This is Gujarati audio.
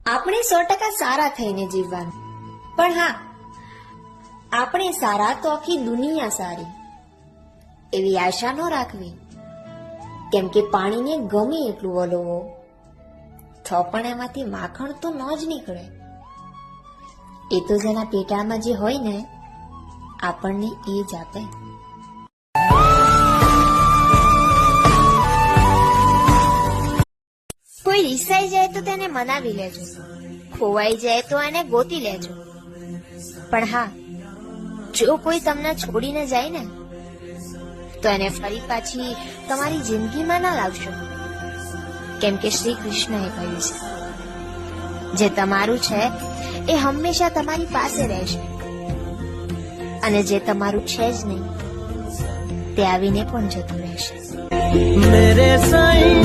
આપણે 100% સારા થઈને જીવવાનું, પણ હા, આપણે સારા તો આખી દુનિયા સારી એવી આશા ન રાખવી. કેમ કે પાણીને ગમે એટલું વલોવો તો પણ એમાંથી માખણ તો ન જ નીકળે. એ તો જેના પેટાળમાં જે હોય ને, આપણને એ જ આપે. કોઈ રીસાઈ જાય તો તેને મનાવી લેજો, ખોવાઈ જાય તો એને ગોતી લેજો. પણ હા, જો કોઈ તમને છોડીને જાય ને, તો એને ફરી પાછી તમારી જિંદગીમાં ના લાવશો. કેમ કે શ્રી કૃષ્ણએ કહ્યું છે, જે તમારું છે એ હંમેશા તમારી પાસે રહેશે, અને જે તમારું છે જ નહીં તે આવીને પણ જતું રહેશે. मेरे साईं